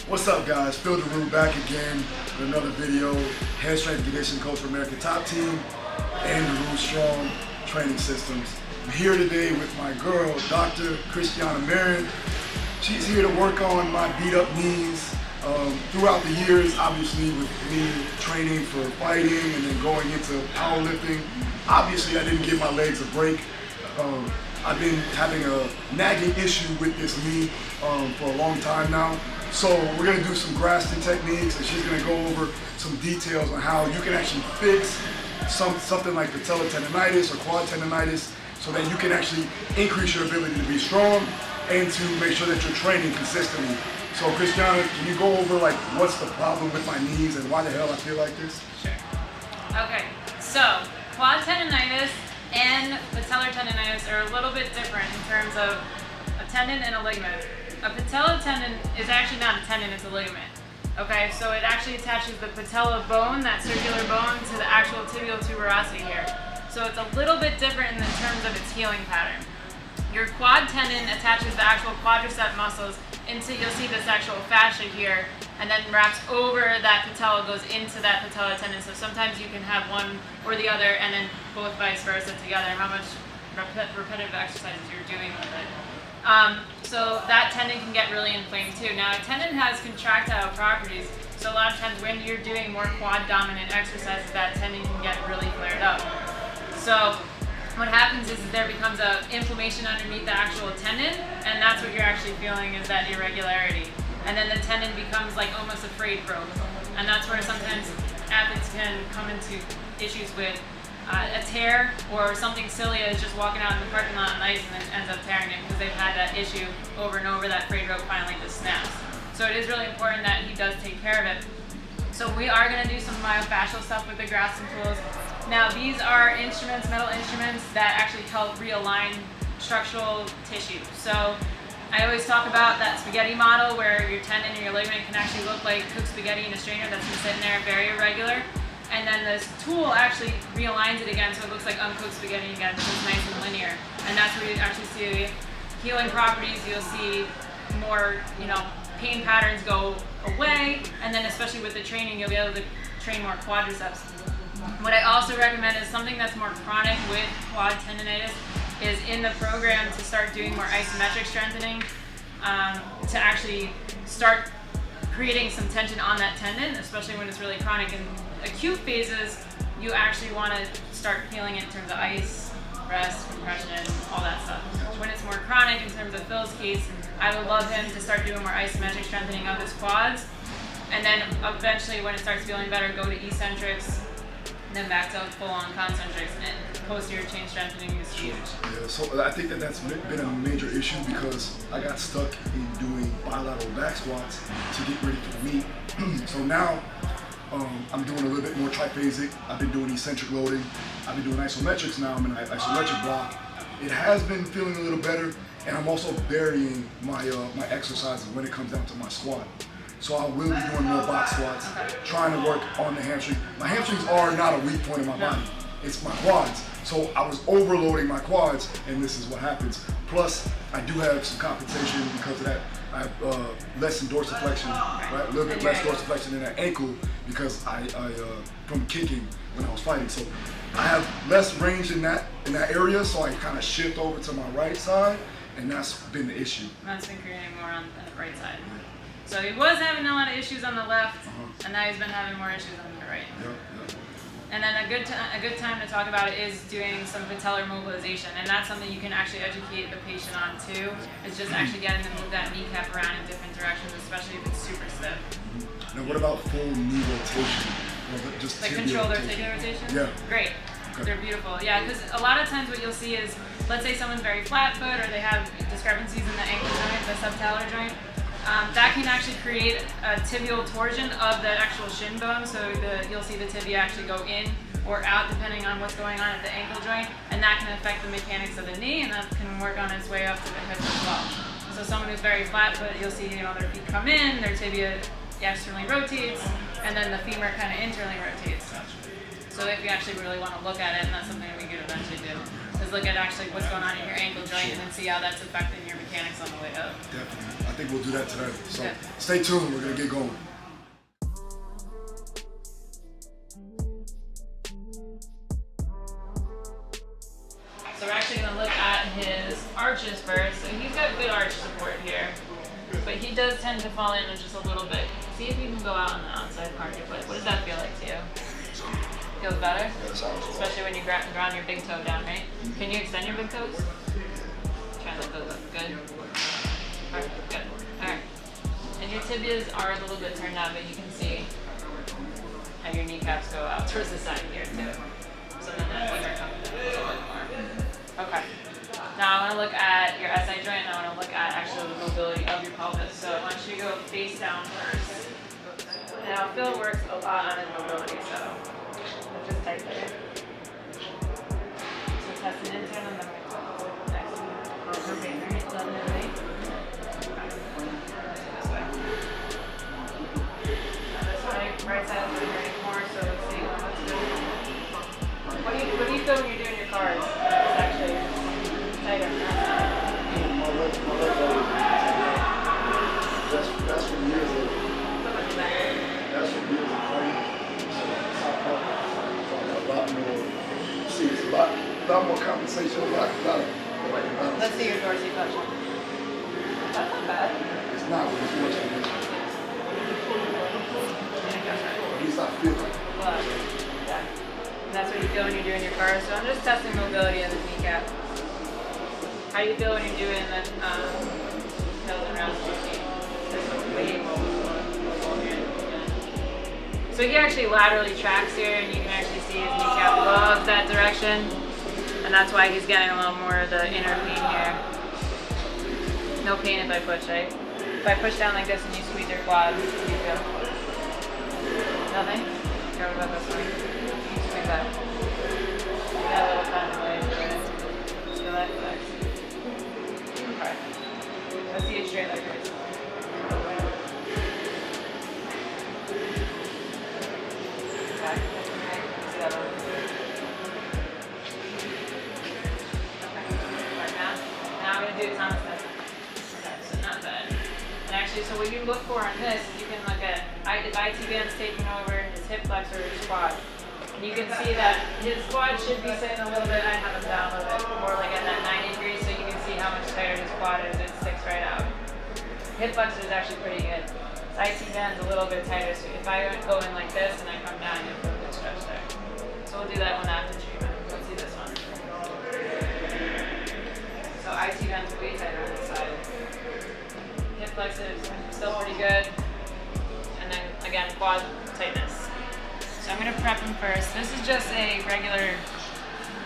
What's up, guys? Phil Daru back again with another video. Head strength and conditioning coach for American Top Team and Daru Strong Training Systems. I'm here today with my girl, Dr. Christiana Marin. She's here to work on my beat up knees. Throughout the years, obviously with me training for fighting and then going into powerlifting, obviously I didn't give my legs a break. I've been having a nagging issue with this knee for a long time now. So we're going to do some Graston techniques, and she's going to go over some details on how you can actually fix something like patellar tendonitis or quad tendonitis so that you can actually increase your ability to be strong and to make sure that you're training consistently. So Christiana, can you go over like what's the problem with my knees and why the hell I feel like this? Sure. Okay, so quad tendonitis and patellar tendonitis are a little bit different in terms of a tendon and a ligament. A patellar tendon is actually not a tendon, it's a ligament. Okay, so it actually attaches the patella bone, that circular bone, to the actual tibial tuberosity here. So it's a little bit different in terms of its healing pattern. Your quad tendon attaches the actual quadricep muscles into, you'll see this actual fascia here, and then wraps over that patella, goes into that patellar tendon. So sometimes you can have one or the other and then both vice versa together, how much repetitive exercises you're doing with it. So that tendon can get really inflamed too. Now a tendon has contractile properties, so a lot of times when you're doing more quad dominant exercises, that tendon can get really flared up. So what happens is there becomes an inflammation underneath the actual tendon, and that's what you're actually feeling is that irregularity. And then the tendon becomes like almost a frayed growth. And that's where sometimes athletes can come into issues with a tear or something silly as just walking out in the parking lot on ice and then ends up tearing it because they've had that issue over and over, that frayed rope finally just snaps. So it is really important that he does take care of it. So we are going to do some myofascial stuff with the Graston tools. Now these are instruments, metal instruments that actually help realign structural tissue. So I always talk about that spaghetti model where your tendon and your ligament can actually look like cooked spaghetti in a strainer that's been sitting there very irregular. And then this tool actually realigns it again so it looks like uncooked spaghetti again, so it's nice and linear. And that's where you actually see healing properties. You'll see more, pain patterns go away, and then especially with the training, you'll be able to train more quadriceps. What I also recommend is something that's more chronic with quad tendonitis is in the program to start doing more isometric strengthening to actually start creating some tension on that tendon, especially when it's really chronic. In acute phases, you actually want to start healing it in terms of ice, rest, compression, all that stuff. When it's more chronic, in terms of Phil's case, I would love him to start doing more isometric strengthening of his quads, and then eventually when it starts feeling better, go to eccentrics, and then back to full-on concentrics, and posterior chain strengthening is huge. Yeah, so I think that's been a major issue because I got stuck in doing bilateral back squats to get ready for the meet. So now I'm doing a little bit more triphasic. I've been doing eccentric loading. I've been doing isometrics now. I'm in an isometric block. It has been feeling a little better, and I'm also varying my exercises when it comes down to my squat. So I will be doing more box squats, trying to work on the hamstring. My hamstrings are not a weak point in my body. It's my quads. So I was overloading my quads, and this is what happens. Plus, I do have some compensation because of that. I have less in dorsiflexion, right? A little bit less dorsiflexion in that ankle because I from kicking when I was fighting. So I have less range in that area, so I kind of shift over to my right side, and that's been the issue. That's been creating more on the right side. So he was having a lot of issues on the left, and now he's been having more issues on the right. Yep. And then a good time to talk about it is doing some patellar mobilization, and that's something you can actually educate the patient on too. It's just actually getting them to move that kneecap around in different directions, especially if it's super stiff. Now, what about full knee rotation? Just like controlled or tibia rotation? Yeah. Great. Okay. They're beautiful. Yeah, because a lot of times what you'll see is, let's say someone's very flat foot or they have discrepancies in the ankle joint, the subtalar joint. That can actually create a tibial torsion of the actual shin bone, so you'll see the tibia actually go in or out depending on what's going on at the ankle joint, and that can affect the mechanics of the knee, and that can work on its way up to the hip as well. So someone who's very flat foot, you'll see their feet come in, their tibia externally rotates, and then the femur kind of internally rotates. So if you actually really want to look at it, and that's something we could eventually do, is look at actually what's going on in your ankle joint and then see how that's affecting your mechanics on the way up. Definitely. I think we'll do that today. So yeah. stay tuned, we're gonna get going. So we're actually going to look at his arches first. So he's got good arch support here, but he does tend to fall in just a little bit. See if you can go out on the outside part of your foot. What does that feel like to you? Feels better? Especially when you ground your big toe down, right? Can you extend your big toes? Try to lift those up. Good. Alright, good. Alright. And your tibias are a little bit turned out, but you can see how your kneecaps go out towards the side here too. So then that femur comes in a little bit more. Okay. Now I want to look at your SI joint, and I want to look at actually the mobility of your pelvis. So I want you to go face down first. Now Phil works a lot on his mobility, so just tight there. So test an intern and then next one. Okay, right, 11 and 8. Okay. This way. Now this way, right side is very more, so let's see. Let's go. What do you feel when you're doing your cars? It's actually tighter. That's from years ago. That's from years ago. A lot more. See, it's a lot more compensation. Let's see your dorsiflexion. That's not bad. It's not, but it's much than this. At least I feel like it. Well, yeah. And that's what you feel when you're doing your car. So I'm just testing mobility of the kneecap. How do you feel when you're doing the hills and rounds routine? So he actually laterally tracks here, and you can actually see his kneecap loves that direction. And that's why he's getting a little more of the inner pain here. No pain if I push, right? If I push down like this and you squeeze your quads, what do you feel? Nothing? Okay, what about this one? Squeeze that. Got a little kind of way, right? Feel that flex. Okay. Let's see it straight like this. Okay. See that one? Okay. Right now. Now I'm going to do Thomas test. Okay, so not bad. And actually, so what you look for on this is you can look at if IT band's taking over his hip flexor or his quad. And you can see that his quad should be sitting a little bit, I have him down a little bit, more like at that 90 degrees, so you can see how much tighter his quad is. It sticks right out. Hip flexor is actually pretty good. His IT band's a little bit tighter, so if I go in like this and I come down, you'll feel a good stretch there. So we'll do that one after treatment. Let's see this one. So IT band's way tighter on this side. Hip flexor is still pretty good. And then again, quad tightness. So I'm going to prep him first. This is just a regular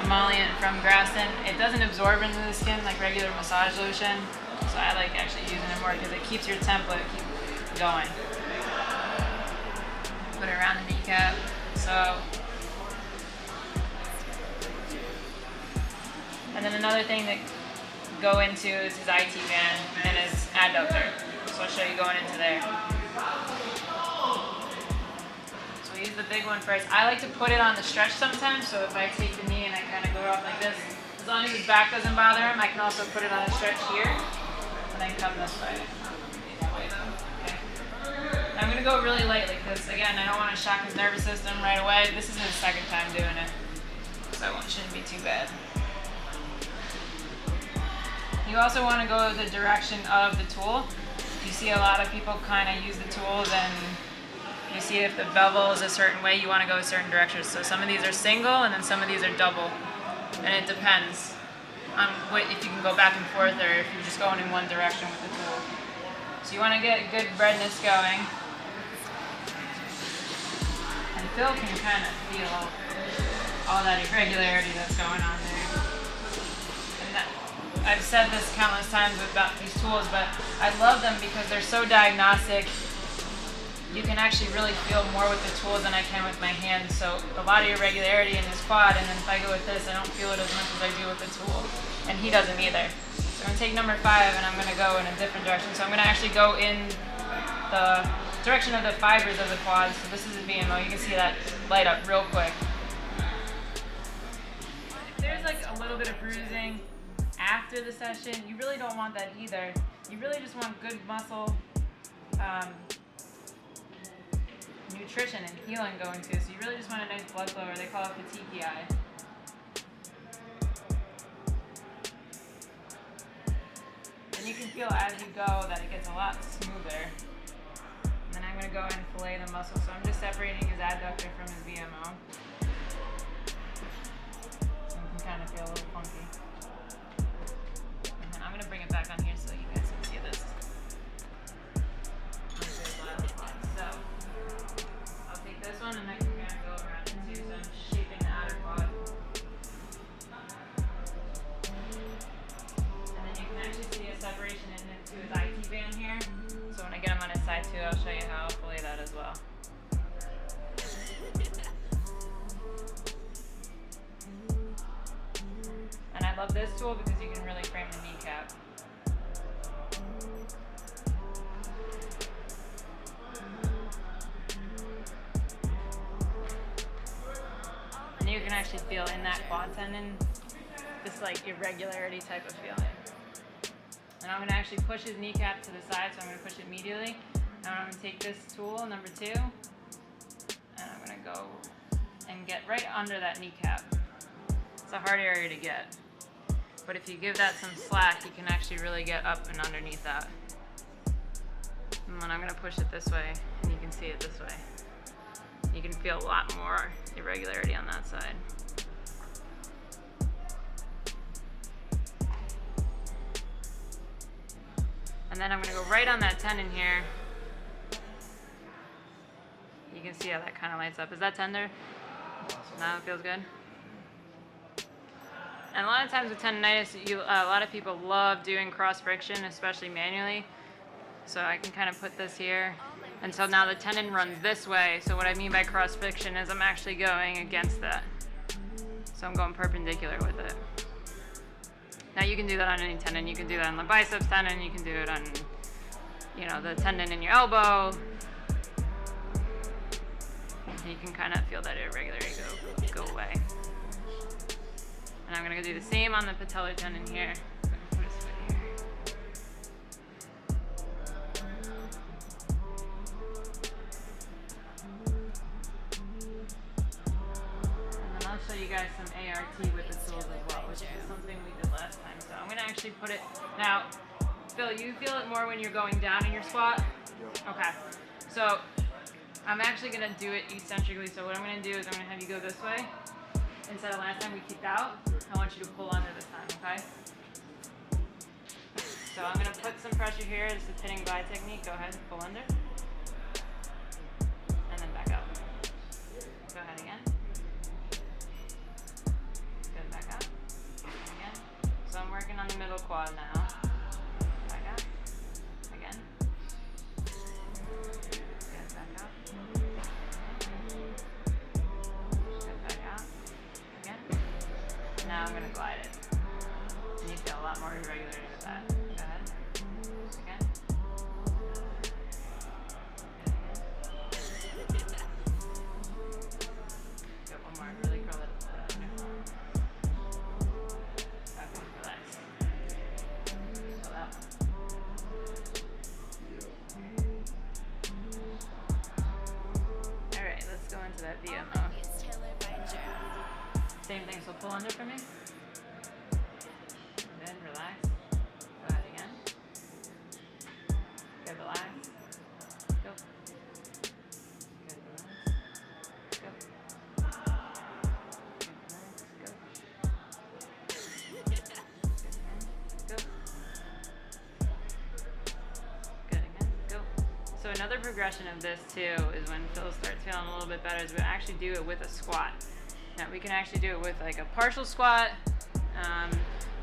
emollient from Graston. It doesn't absorb into the skin like regular massage lotion. So I like actually using it more because it keeps your template going. Put it around the kneecap. So, and then another thing that go into is his IT band and his adductor. So I'll show you going into there. So we use the big one first. I like to put it on the stretch sometimes, so if I take the knee and I kind of go up like this, as long as his back doesn't bother him, I can also put it on a stretch here, and then come this way. Okay. I'm going to go really lightly, because again, I don't want to shock his nervous system right away. This is his second time doing it, so it shouldn't be too bad. You also want to go the direction of the tool. You see a lot of people kind of use the tools and you see if the bevel is a certain way, you want to go a certain direction. So some of these are single and then some of these are double. And it depends on if you can go back and forth or if you're just going in one direction with the tool. So you want to get a good redness going. And Phil can kind of feel all that irregularity that's going on there. I've said this countless times about these tools, but I love them because they're so diagnostic. You can actually really feel more with the tools than I can with my hands. So a lot of irregularity in his quad, and then if I go with this, I don't feel it as much as I do with the tool. And he doesn't either. So I'm going to take number 5 and I'm going to go in a different direction. So I'm going to actually go in the direction of the fibers of the quad. So this is a VMO. You can see that light up real quick. If there's like a little bit of bruising after the session, you really don't want that either. you really just want good muscle nutrition and healing going to. So you really just want a nice blood flow, or they call it petechiae. And you can feel as you go that it gets a lot smoother. And then I'm going to go and fillet the muscle. So I'm just separating his adductor from his VMO. So you can kind of feel a little funky. And then I'm going to bring it back on here so you guys can see this. So I'll take this one and I can kind of go around it too. So I'm shaping the outer quad. And then you can actually see a separation into his IT band here. So when I get him on his side too, I'll show you how I'll fillet that as well. And I love this tool because you can really frame the kneecap. And you can actually feel in that quad tendon this like irregularity type of feeling. And I'm going to actually push his kneecap to the side, so I'm going to push it medially. Now I'm going to take this tool, number 2, and I'm going to go and get right under that kneecap. It's a hard area to get. But if you give that some slack, you can actually really get up and underneath that. And then I'm going to push it this way, and you can see it this way. You can feel a lot more irregularity on that side. And then I'm going to go right on that tendon here. You can see how that kind of lights up. Is that tender? Now it feels good? And a lot of times with tendonitis, a lot of people love doing cross friction, especially manually. So I can kind of put this here. And so now the tendon runs this way. So what I mean by cross friction is I'm actually going against that. So I'm going perpendicular with it. Now you can do that on any tendon. You can do that on the biceps tendon. You can do it on, you know, the tendon in your elbow. And you can kind of feel that irregularity go away. And I'm going to do the same on the patellar tendon here. So I'm going to put his foot here. And then I'll show you guys some ART with the tools as well, which is something we did last time. So I'm going to actually put it, now, Phil, you feel it more when you're going down in your squat? Okay. So I'm actually going to do it eccentrically. So what I'm going to do is I'm going to have you go this way. Instead of last time we kicked out, I want you to pull under this time, okay? So I'm going to put some pressure here. This is the pinning by technique. Go ahead, pull under. And then back out. Go ahead again. Good, back out. Again. So I'm working on the middle quad now. Back out. Again. Good, back out. Now I'm going to glide it. And you feel a lot more irregularity with that. Go ahead. Again. Good, one more. Really curl it under. Okay, relax. So that one. Alright, let's go into that VMO. Same thing, so pull under for me. Good, relax. Go ahead again. Good, relax. Go. Good, relax. Go. Good, relax. Go. Good again. Go. Good again. Go. So another progression of this too is when Phil starts feeling a little bit better is we actually do it with a squat. Now we can actually do it with like a partial squat.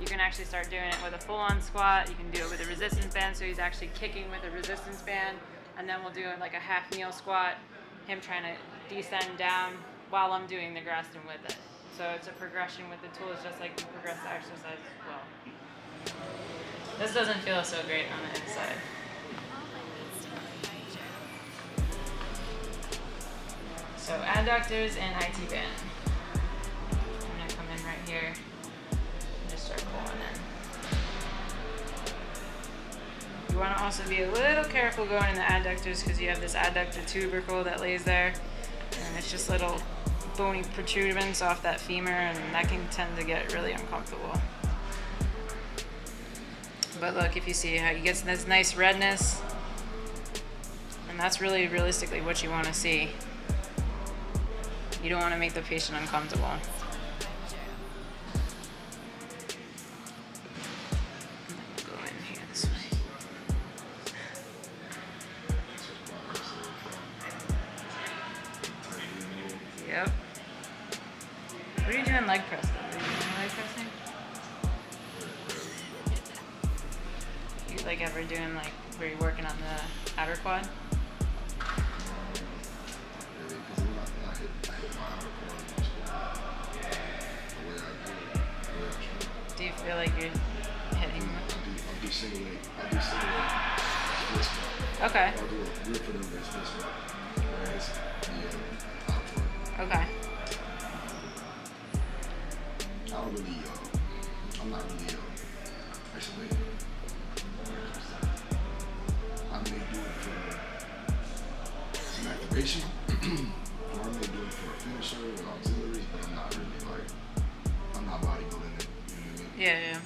You can actually start doing it with a full-on squat. You can do it with a resistance band, so he's actually kicking with a resistance band, and then we'll do it like a half kneel squat, him trying to descend down while I'm doing the Graston with it. So it's a progression with the tools, just like you progress the exercise as well. This doesn't feel so great on the inside. So adductors and IT band. Right here, and just start pulling in. want to also be a little careful going in the adductors because you have this adductor tubercle that lays there, and it's just little bony protuberance off that femur, and that can tend to get really uncomfortable. But look, if you see how he gets this nice redness, and that's really realistically what you want to see. You don't want to make the patient uncomfortable. Go in here this way. Yep. What are you doing leg press though? Are you doing leg pressing? You like ever doing like where you're working on the outer quad? Do you feel like you're hitting? I'll do single leg. Split squat. Okay. I'll do a rear foot and split squat. Whereas the outward. Okay. I'm not really isolated. I may do it for some activation, or I may do it for a finisher and auxiliaries, but I'm not really I'm not bodybuilding it. You know what I mean? Yeah.